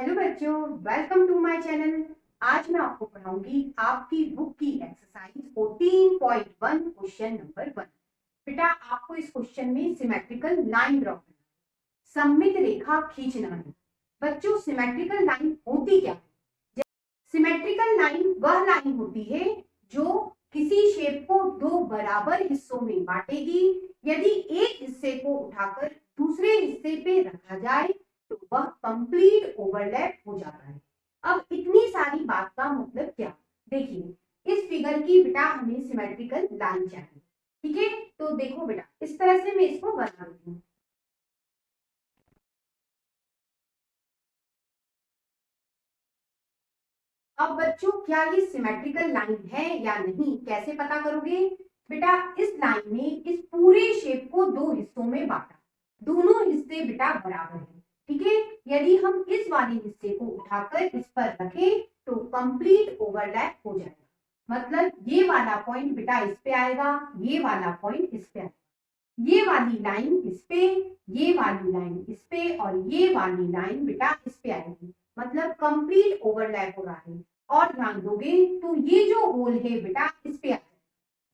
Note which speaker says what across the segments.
Speaker 1: Hello बच्चों, welcome to my channel. आज मैं आपको पढ़ाऊंगी आपकी बुक की एक्सरसाइज 14.1 क्वेश्चन नंबर 1। बेटा आपको इस क्वेश्चन में सिमेट्रिकल लाइन ड्रॉ करना है, सममित रेखा खींचना है। बच्चों सिमेट्रिकल लाइन होती क्या है? सिमेट्रिकल लाइन वह लाइन होती है जो किसी शेप को दो बराबर हिस्सों में बांटेगी। यदि एक हिस्से को उठाकर दूसरे हिस्से पे रखा जाए तो वह कंप्लीट ओवरलैप हो जाता है। अब इतनी सारी बात का मतलब क्या? देखिए इस फिगर की बेटा हमें सिमेट्रिकल लाइन चाहिए, ठीक है। तो देखो बेटा इस तरह से मैं इसको बना रही हूँ। अब बच्चों क्या ये सिमेट्रिकल लाइन है या नहीं, कैसे पता करोगे? बेटा इस लाइन ने इस पूरे शेप को दो हिस्सों में बांटा, दोनों हिस्से बेटा बराबर है, ठीक है। यदि हम इस वाले हिस्से को उठाकर इस पर रखें तो कंप्लीट ओवरलैप हो जाएगा। मतलब ये वाला पॉइंट बेटा इस पे आएगा, ये वाला पॉइंट इस पे आएगा, ये वाली लाइन इस पे, ये वाली लाइन इस पे और ये वाली लाइन बेटा इस पे आएगी। मतलब कंप्लीट ओवरलैप हो रहा है। और ध्यान दोगे तो ये जो होल है बेटा इस पे आ जाए,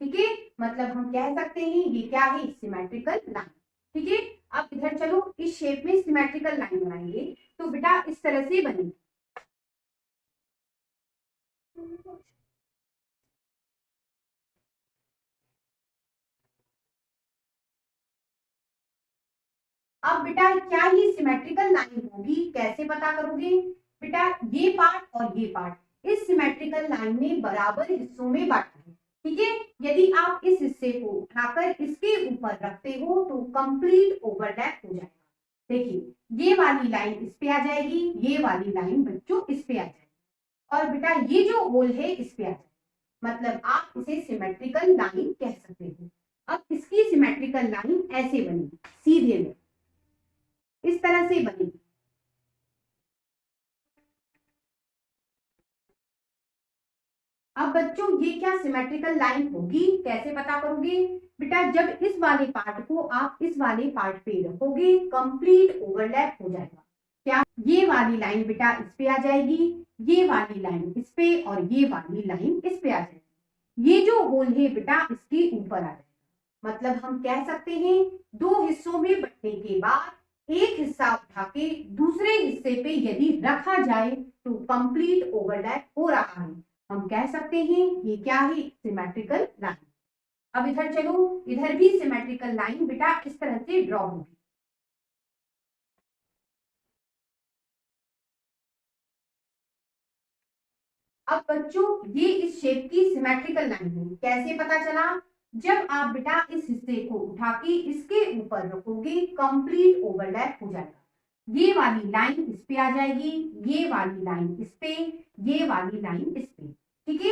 Speaker 1: ठीक है। मतलब हम कह सकते हैं ये क्या है, सिमेट्रिकल लाइन, ठीक है। अब इधर चलो इस शेप में सिमेट्रिकल लाइन बनाएंगे तो बेटा इस तरह से बनेगी। अब बेटा क्या ये सिमेट्रिकल लाइन होगी, कैसे पता करोगे? बेटा ये पार्ट और ये पार्ट इस सिमेट्रिकल लाइन में बराबर हिस्सों में बांटा है, ठीक है। यदि आप इस हिस्से को उठाकर इसके ऊपर रखते हो तो कंप्लीट ओवरलैप हो जाएगा। देखिए ये वाली लाइन इस पे आ जाएगी, ये वाली लाइन बच्चों इस पे आ जाएगी और बेटा ये जो होल है इस पे आ जाएगा। मतलब आप इसे सिमेट्रिकल लाइन कह सकते हो। अब इसकी सिमेट्रिकल लाइन ऐसे बनेगी, सीधे में इस तरह से बनेगी। अब बच्चों ये क्या सिमेट्रिकल लाइन होगी, कैसे पता करोगे? बेटा जब इस वाले पार्ट को आप इस वाले पार्ट पे रखोगे कंप्लीट ओवरलैप हो जाएगा। क्या ये वाली लाइन बेटा इस पे आ जाएगी, ये वाली लाइन इस पे और ये वाली लाइन इस पे आ जाएगी। ये जो होल है बेटा इसके ऊपर आ जाएगा। मतलब हम कह सकते हैं दो हिस्सों में बंटने के बाद एक हिस्सा उठा के दूसरे हिस्से पे यदि रखा जाए तो कंप्लीट ओवरलैप हो रहा है। हम कह सकते हैं ये क्या है, सिमेट्रिकल लाइन। अब इधर चलो, इधर भी सिमेट्रिकल लाइन बेटा इस तरह से ड्रॉ होगी। अब बच्चों ये इस शेप की सिमेट्रिकल लाइन है, कैसे पता चला? जब आप बेटा इस हिस्से को उठा के इसके ऊपर रखोगे कंप्लीट ओवरलैप हो जाएगा। ये वाली लाइन इस पे आ जाएगी, ये वाली लाइन इस पे, ये वाली लाइन इस पे, ठीक है।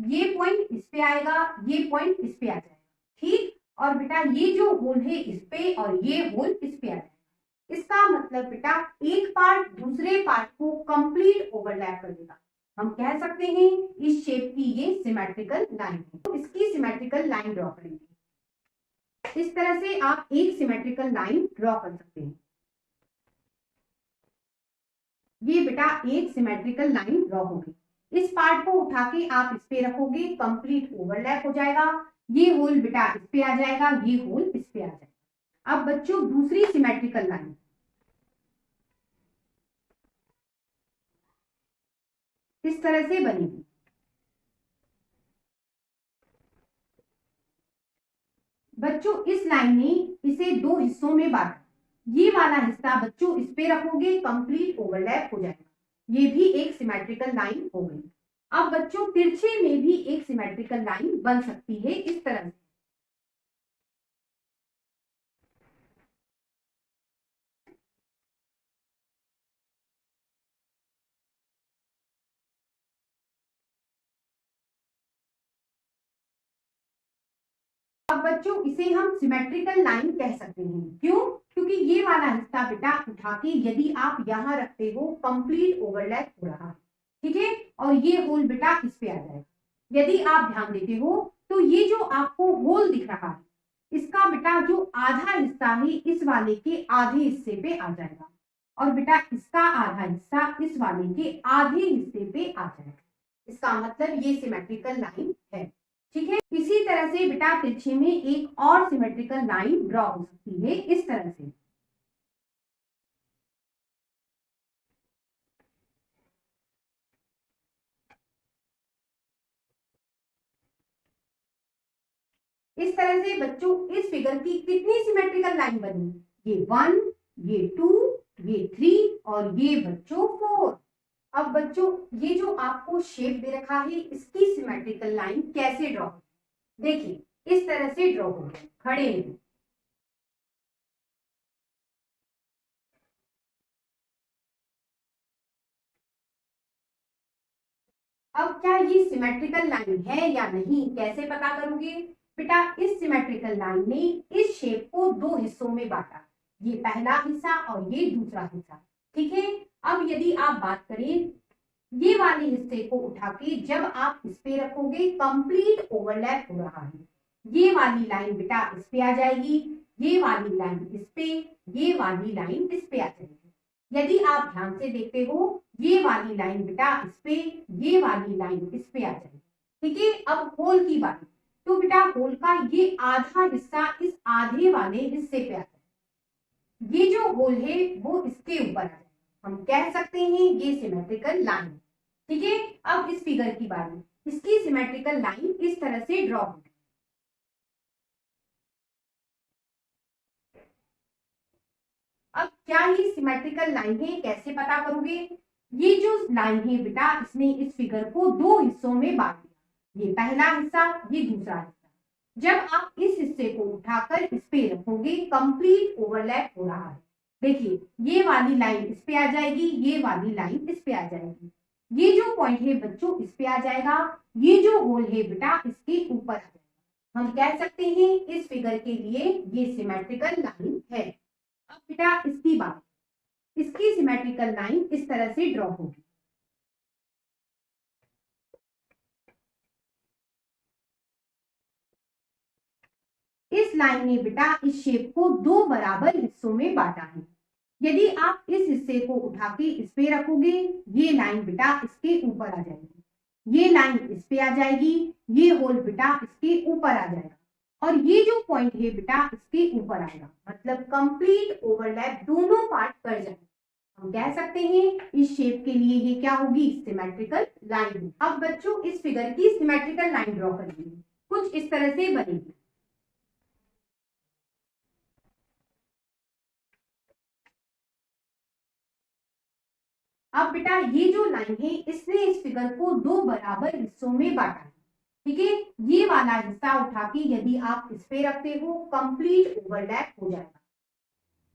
Speaker 1: ये पॉइंट इस पे आएगा, ये पॉइंट इस पे आ जाएगा, ठीक। और बेटा ये जो होल है इस पे और ये होल इस पे आ जाएगा। इसका मतलब बेटा एक पार्ट दूसरे पार्ट को कंप्लीट ओवरलैप कर देगा। हम कह सकते हैं इस शेप की ये सिमेट्रिकल लाइन है। तो इसकी सिमेट्रिकल लाइन ड्रॉ करेंगे। इस तरह से आप एक सिमेट्रिकल लाइन ड्रॉ कर सकते हैं। ये बेटा एक सिमेट्रिकल लाइन ड्रॉ होगी। इस पार्ट को उठा के आप इस पे रखोगे कंप्लीट ओवरलैप हो जाएगा। ये होल बेटा इस पे आ जाएगा, ये होल इस पे आ जाएगा। अब बच्चों दूसरी सिमेट्रिकल लाइन इस तरह से बनेगी। बच्चों इस लाइन ने इसे दो हिस्सों में बांटा। ये वाला हिस्सा बच्चों इस पे रखोगे कंप्लीट ओवरलैप हो जाएगा। ये भी एक सिमेट्रिकल लाइन हो गई। अब बच्चों तिरछे में भी एक सिमेट्रिकल लाइन बन सकती है इस तरह से। अब बच्चों इसे हम सिमेट्रिकल लाइन कह सकते हैं। क्यों? क्योंकि ये वाला हिस्सा बेटा उठा के यदि आप यहाँ रखते हो कंप्लीट ओवरलैप हो रहा है, ठीक है। और ये होल बेटा इस पे आ जाएगा। यदि आप ध्यान देते हो तो ये जो आपको होल दिख रहा है इसका बेटा जो आधा हिस्सा है इस वाले के आधे हिस्से पे आ जाएगा। और बेटा इसका आधा हिस्सा इस वाले के आधे हिस्से पे आ जाएगा। इसका मतलब ये सिमेट्रिकल लाइन है। ठीक है, इसी तरह से बेटा तिरछे में एक और सिमेट्रिकल लाइन ड्रॉ हो सकती है इस तरह से। इस तरह से बच्चों इस फिगर की कितनी सिमेट्रिकल लाइन बनी? ये 1, ये 2, ये 3 और ये बच्चों 4। अब बच्चों ये जो आपको शेप दे रखा है इसकी सिमेट्रिकल लाइन कैसे ड्रॉ हो? देखिए इस तरह से ड्रॉ हो, खड़े हैं। अब क्या ये सिमेट्रिकल लाइन है या नहीं कैसे पता करोगे? बेटा इस सिमेट्रिकल लाइन ने इस शेप को दो हिस्सों में बांटा, ये पहला हिस्सा और ये दूसरा हिस्सा। ठीक है, अब यदि आप बात करें ये वाले हिस्से को उठा के जब आप इस पे रखोगे कंप्लीट ओवरलैप हो रहा है। ये वाली लाइन बेटा इस पे आ जाएगी, ये वाली लाइन इस पे, ये वाली लाइन इस पे आ जाएगी। यदि आप ध्यान से देखते हो ये वाली लाइन बेटा इस पे, ये वाली लाइन इस पे आ जाएगी। ठीक है, अब होल की बात, तो बेटा होल का ये आधा हिस्सा इस आधे वाले हिस्से पे आ जाएगा। ये जो होल है वो इसके ऊपर आ जाएगा। हम कह सकते हैं ये सिमेट्रिकल लाइन। ठीक है, अब इस फिगर की बात, इसकी सिमेट्रिकल लाइन इस तरह से ड्रॉ होगी। अब क्या ये सिमेट्रिकल लाइन है कैसे पता करोगे? ये जो लाइन है बेटा इसने इस फिगर को दो हिस्सों में बांट दिया, ये पहला हिस्सा, ये दूसरा हिस्सा। जब आप इस हिस्से को उठाकर इस पे रखोगे कंप्लीट ओवरलैप हो रहा है। देखिए ये वाली लाइन इस पे आ जाएगी, ये वाली लाइन इस पे आ जाएगी। ये जो पॉइंट है बच्चों इस पे आ जाएगा, ये जो होल है बेटा इसके ऊपर आ जाएगा। हम कह सकते हैं इस फिगर के लिए ये सिमेट्रिकल लाइन है। अब बेटा इसकी बात, इसकी सिमेट्रिकल लाइन इस तरह से ड्रॉ होगी। इस लाइन ने बेटा इस शेप को दो बराबर हिस्सों में बांटा है। यदि आप इस हिस्से को उठा के इस पे रखोगे ये लाइन बेटा इसके ऊपर आ जाएगी, ये लाइन इस पे आ जाएगी, ये होल बेटा इसके ऊपर आ जाएगा और ये जो पॉइंट है बेटा इसके ऊपर आएगा। मतलब कंप्लीट ओवरलैप दोनों पार्ट कर जाएंगे। हम कह सकते हैं इस शेप के लिए ये क्या होगी? Symmetrical line. अब बच्चों इस फिगर की सिमेट्रिकल लाइन ड्रॉ करेंगे, कुछ इस तरह से बनेगी। अब बेटा ये जो लाइन है इसने इस फिगर को दो बराबर हिस्सों में बांटा है। ठीक है, ये वाला हिस्सा उठा के यदि आप इस पे रखते हो कंप्लीट ओवरलैप हो जाएगा।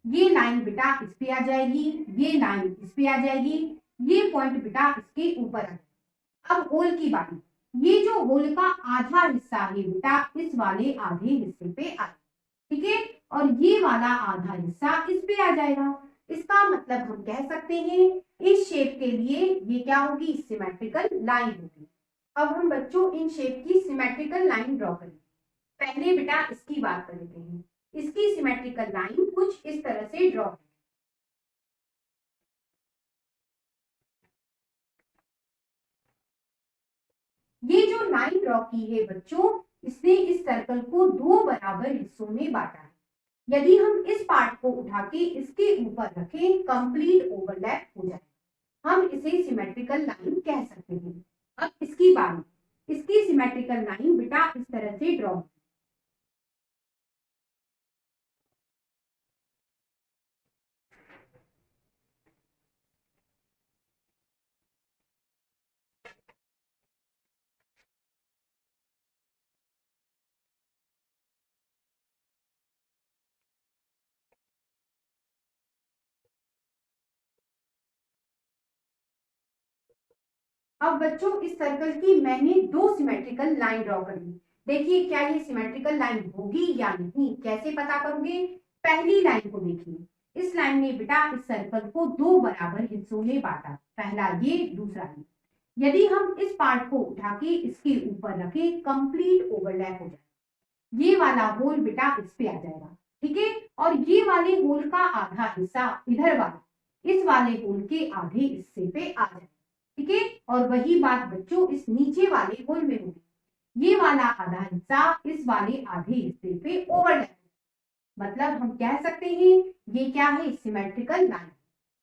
Speaker 1: ये लाइन बेटा इस पे आ जाएगी, ये लाइन इस पे आ जाएगी, ये पॉइंट बेटा इसके ऊपर आ जाएगा। अब होल की बात, ये जो होल का आधा हिस्सा है बेटा इस वाले आधे हिस्से पे आएगा। ठीक है, और ये वाला आधा हिस्सा इस पे आ जाएगा। इसका मतलब हम कह सकते हैं इस शेप के लिए ये क्या होगी? सिमेट्रिकल लाइन होगी। अब हम बच्चों इन शेप की सिमेट्रिकल लाइन ड्रॉ करेंगे। पहले बेटा इसकी बात कर लेते हैं। इसकी सिमेट्रिकल लाइन कुछ इस तरह से ड्रॉ है। ये जो लाइन ड्रॉ की है बच्चों इसने इस सर्कल को दो बराबर हिस्सों में बांटा है। यदि हम इस पार्ट को उठा के इसके ऊपर रखें कंप्लीट ओवरलैप हो जाए, हम इसे सिमेट्रिकल लाइन कह सकते हैं। अब इसकी बात, इसकी सिमेट्रिकल लाइन बेटा इस तरह से ड्रॉ। अब बच्चों इस सर्कल की मैंने दो सिमेट्रिकल लाइन ड्रॉ कर दी। देखिए क्या ये सिमेट्रिकल लाइन होगी या नहीं कैसे पता करोगे? पहली लाइन को देखिए, इस लाइन ने बेटा इस सर्कल को दो बराबर हिस्सों में बांटा, पहला ये दूसरा ये। यदि हम इस पार्ट को उठा के इसके ऊपर रखें कंप्लीट ओवरलैप हो जाए, ये वाला होल बेटा इस पे आ जाएगा। ठीक है, और ये वाले होल का आधा हिस्सा इधर वाला इस वाले होल के आधे हिस्से पे आ जाएगा, ठीक है। और वही बात बच्चों इस नीचे वाले होल में होगी, ये वाला आधा हिस्सा इस वाले आधे हिस्से पे ओवरलैप, मतलब हम कह सकते हैं ये क्या है, सिमेट्रिकल लाइन,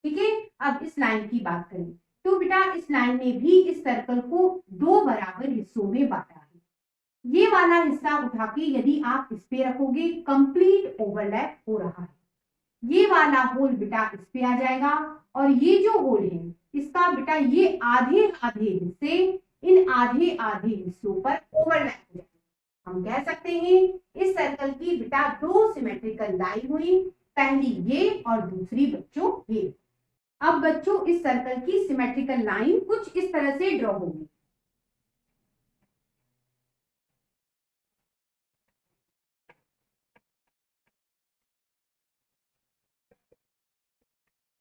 Speaker 1: ठीक है। अब इस लाइन की बात करें तो बेटा इस लाइन ने भी इस सर्कल को दो बराबर हिस्सों में बांटा है। ये वाला हिस्सा उठा के यदि आप इस पे रखोगे कंप्लीट ओवरलैप हो रहा है, ये वाला होल बेटा इस पे आ जाएगा और ये जो होल है इसका बेटा ये आधे आधे हिस्से इन आधे आधे हिस्सों पर ओवरलैप हो जाएगा। हम कह सकते हैं इस सर्कल की बेटा दो सिमेट्रिकल लाइन हुई, पहली ये और दूसरी बच्चों ये। अब बच्चों इस सर्कल की सिमेट्रिकल लाइन कुछ इस तरह से ड्रॉ होगी,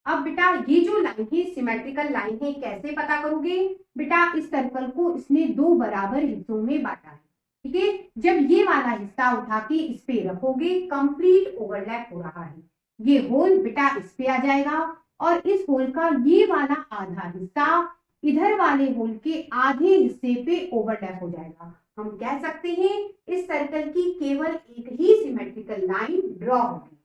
Speaker 1: अब बेटा ये जो लाइन है सिमेट्रिकल लाइन है, कैसे पता करोगे बेटा, इस सर्कल को इसने दो बराबर हिस्सों में बांटा है, ठीक है। जब ये वाला हिस्सा उठा के इस पे रखोगे कंप्लीट ओवरलैप हो रहा है, ये होल बेटा इस पे आ जाएगा और इस होल का ये वाला आधा हिस्सा इधर वाले होल के आधे हिस्से पे ओवरलैप हो जाएगा। हम कह सकते हैं इस सर्कल की केवल एक ही सिमेट्रिकल लाइन ड्रॉ होगी।